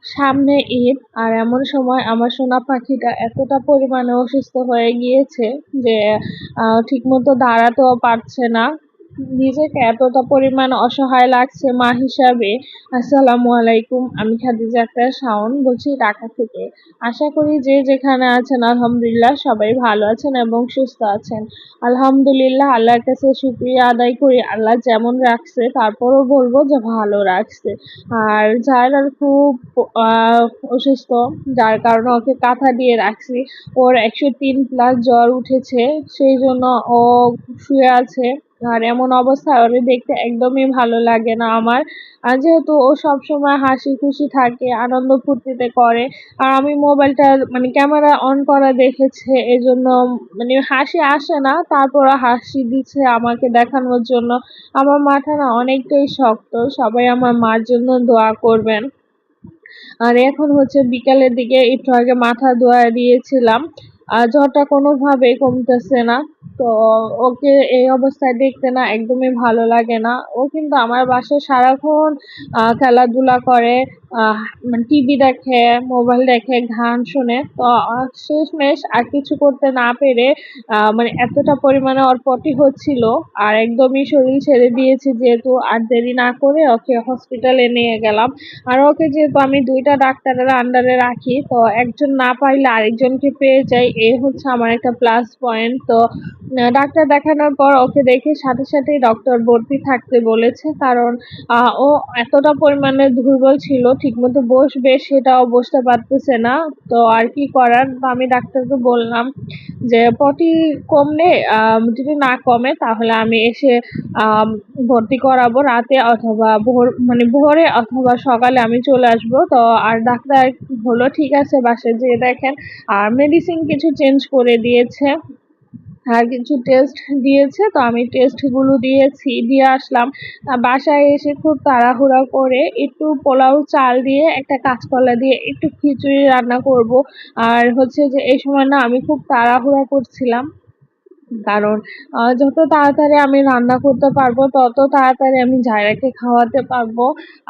সামনে ঈদ, আর এমন সময় আমার সোনা পাখিটা এতটা পরিমাণে অসুস্থ হয়ে গিয়েছে যে ঠিকমতো দাঁড়াতেও পারছে না। নিজেকে এতটা পরিমাণ অসহায় লাগছে মা হিসাবে। আসসালামু আলাইকুম, আমি খাদিজা আক্তার শাওন বলছি ঢাকা থেকে। আশা করি যে যেখানে আছেন আলহামদুলিল্লাহ সবাই ভালো আছেন এবং সুস্থ আছেন। আলহামদুলিল্লাহ, আল্লাহর কাছে শুকরিয়া আদায় করি, আল্লাহ যেমন রাখছে তারপরও বলবো যে ভালো রাখছে। আর যারা খুব আহ অসুস্থ, যার কারণে ওকে কাঁথা দিয়ে রাখছি। ওর 103+ জ্বর উঠেছে, সেই জন্য ও শুয়ে আছে। আর এমন অবস্থায় ওরে দেখতে একদমই ভালো লাগে না আমার। আর যেহেতু ও সবসময় হাসি খুশি থাকে, আনন্দ ফুর্তিতে করে, আর আমি মোবাইলটা মানে ক্যামেরা অন করা দেখেছে, এজন্য মানে হাসি আসে না, তারপরও হাসি দিচ্ছে আমাকে দেখানোর জন্য। আমার মাথা না অনেকটাই শক্ত, সবাই আমার মার জন্য দোয়া করবেন। আর এখন হচ্ছে বিকালের দিকে একটু আগে মাথা ধোয়া দিয়েছিলাম, আর জ্বরটা কোনোভাবেই কমতেছে না। তো ওকে এই অবস্থায় দেখতে না একদমই ভালো লাগে না। ও কিন্তু আমার বাসায় সারাক্ষণ খেলাধুলা করে, মানে টিভি দেখে, মোবাইল দেখে, গান শোনে। তো শেষমেশ আর কিছু করতে না পেরে মানে এতটা পরিমাণে ওর পটি হচ্ছিল, আর একদমই শরীর ছেড়ে দিয়েছে, যেহেতু আর দেরি না করে ওকে হসপিটালে নিয়ে গেলাম। আর ওকে যেহেতু আমি 2টা ডাক্তারের আন্ডারে রাখি, তো একজন না পাইলে আরেকজনকে পেয়ে যাই, এই হচ্ছে আমার একটা প্লাস পয়েন্ট। তো ডাক্তার দেখানোর পর ওকে দেখে সাথে সাথেই ডক্টর ভর্তি থাকতে বলেছে, কারণ ও এতটা পরিমাণে দুর্বল ছিল, ঠিকমতো বসবে সেটাও বসতে পারতেছে না। তো আর কি করার, তো আমি ডাক্তারকে বললাম যে পটি কমলে যদি না কমে তাহলে আমি এসে আম, ভর্তি করাবো রাতে, অথবা ভোরে অথবা সকালে আমি চলে আসবো। তো আর ডাক্তার হলো ঠিক আছে, বাসায় যেয়ে দেখেন। আর মেডিসিন কিছু চেঞ্জ করে দিয়েছে, আর কিছু টেস্ট দিয়েছে, তো আমি টেস্টগুলো দিয়ে আসলাম। বাসায় এসে খুব তাড়াহুড়া করে একটু পোলাও চাল দিয়ে, একটা কাঁচকলা দিয়ে একটু খিচুড়ি রান্না করব। আর হচ্ছে যে এই সময় না আমি খুব তাড়াহুড়া করছিলাম, কারণ যত তাড়াতাড়ি আমি রান্না করতে পারবো তত তাড়াতাড়ি আমি জায়রাকে খাওয়াতে পারবো।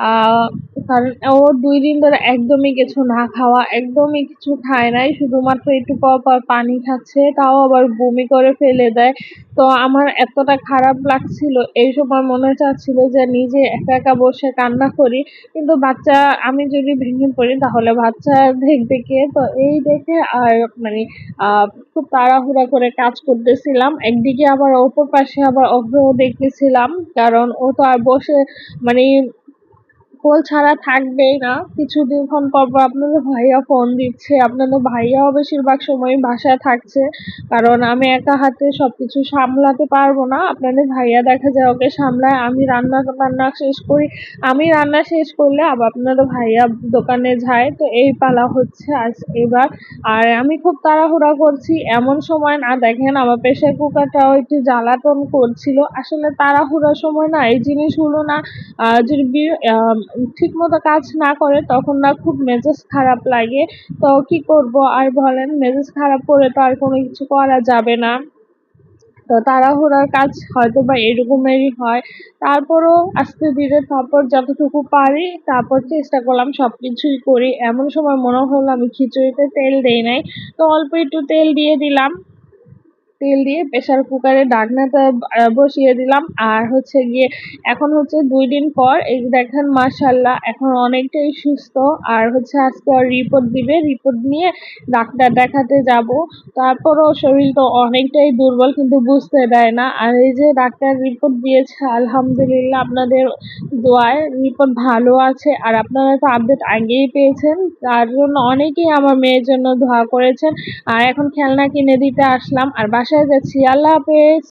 আহ কারণ ও 2 দিন ধরে একদমই কিছু না খাওয়া, একদমই কিছু খায় নাই, শুধুমাত্র একটু পর পর পানি খাচ্ছে, তাও আবার বমি করে ফেলে দেয়। তো আমার এতটা খারাপ লাগছিল, এই সময় মনে চাচ্ছিল যে নিজে একা একা বসে কান্না করি, কিন্তু বাচ্চা, আমি যদি ভেঙে পড়ি তাহলে বাচ্চা দেখবে কে? তো এই দেখে আর মানে খুব তাড়াহুড়া করে কাজ করতেছিলাম, একদিকে আবার অপর পাশে আবার ওকেও দেখতেছিলাম, কারণ ও তো আর বসে মানে কোল ছাড়া থাকবেই না। কিছুক্ষণ পর পর আপনাদের ভাইয়া ফোন দিচ্ছে, আপনাদের ভাইয়াও বেশিরভাগ সময় বাসায় থাকছে, কারণ আমি একা হাতে সবকিছু সামলাতে পারবো না। আপনাদের ভাইয়া দেখা যায় ওকে সামলায়, আমি রান্না বান্না শেষ করি, আমি রান্না শেষ করলে আবার আপনাদের ভাইয়া দোকানে যায়। তো এই পালা হচ্ছে আজ এবার। আর আমি খুব তাড়াহুড়া করছি, এমন সময় না দেখেন আমার প্রেসার কুকারটাও একটু জ্বালাতন করছিল। আসলে তাড়াহুড়ার সময় না এই জিনিসগুলো না যদি ঠিক মতো কাজ না করে তখন না খুব মেজাজ খারাপ লাগে। তো কি করব আর বলেন, মেজাজ খারাপ করে তো আর কোনো কিছু করা যাবে না। তো তাড়াহুড়ার কাজ হয়তো বা এরকমেরই হয়, তারপরও আস্তে ধীরে তারপর যতটুকু পারি তারপর চেষ্টা করলাম সবকিছুই করি। এমন সময় মনে হলো আমি খিচুড়িতে তেল দেই নাই, তো অল্প একটু তেল দিয়ে দিলাম, তেল দিয়ে প্রেসার কুকারের ঢাকনাটা বসিয়ে দিলাম। আর হচ্ছে গিয়ে এখন হচ্ছে 2 দিন পর এই যে দেখেন মাশাআল্লাহ এখন অনেকটাই সুস্থ। আর হচ্ছে আজকে আর রিপোর্ট দিবে, রিপোর্ট নিয়ে ডাক্তার দেখাতে যাব। তারপরও শরীর তো অনেকটাই দুর্বল, কিন্তু বুঝতে দেয় না। আর এই যে ডাক্তার রিপোর্ট দিয়েছে, আলহামদুলিল্লাহ আপনাদের দোয়ায় রিপোর্ট ভালো আছে। আর আপনারা তো আপডেট আগেই পেয়েছেন, তার জন্য অনেকেই আমার মেয়ের জন্য দোয়া করেছেন। আর এখন খেলনা কিনে দিতে আসলাম, আর বাসায় যাচ্ছি। আল্লাহ হাফেজ।